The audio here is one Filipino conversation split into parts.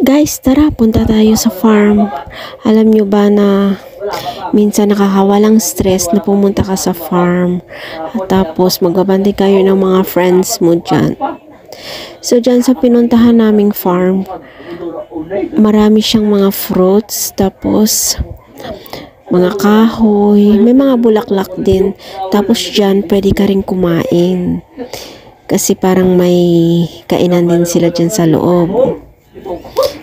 Guys, tara, punta tayo sa farm. Alam nyo ba na minsan nakakawalang stress na pumunta ka sa farm at tapos magbabandi kayo ng mga friends mo dyan. So, dyan sa pinuntahan naming farm, marami siyang mga fruits, tapos mga kahoy, may mga bulaklak din. Tapos dyan, pwede ka rin kumain. Kasi parang may kainan din sila dyan sa loob.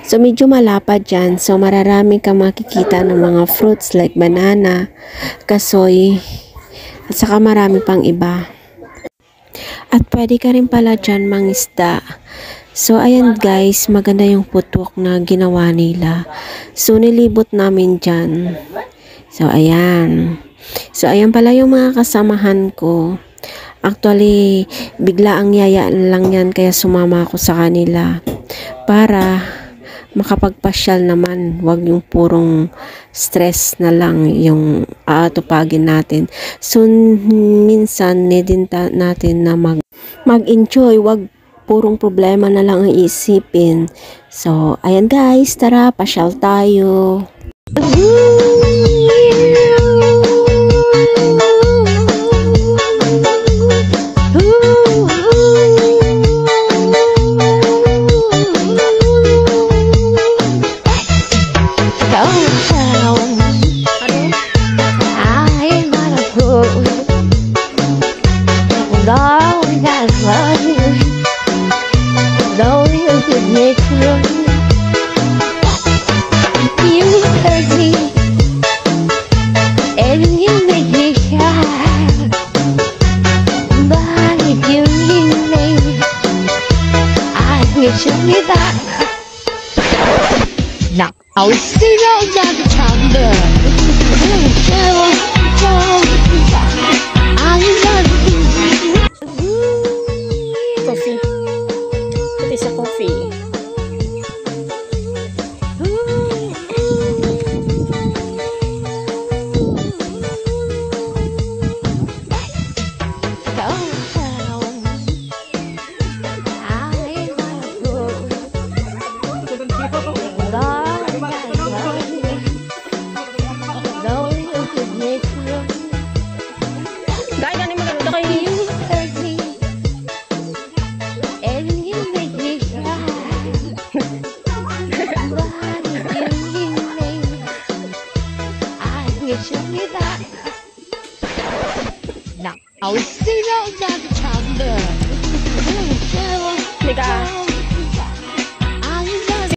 So, medyo malapad dyan. So, mararami kang makikita ng mga fruits like banana, kasoy, at saka marami pang iba. At pwede ka rin pala dyan mangisda. So, ayan guys, maganda yung putok na ginawa nila. So, nilibot namin dyan. So, ayan. So, ayan pala yung mga kasamahan ko. Actually, bigla ang yaya lang yan, kaya sumama ako sa kanila. Para makapagpasyal naman, wag yung purong stress na lang yung aatupagin natin. So, minsan, need natin na mag-enjoy, wag purong problema na lang ang iisipin. So, ayan guys, tara, pasyal tayo. I'll see you down the chamber. Coffee. Ito sa coffee. I'll see you down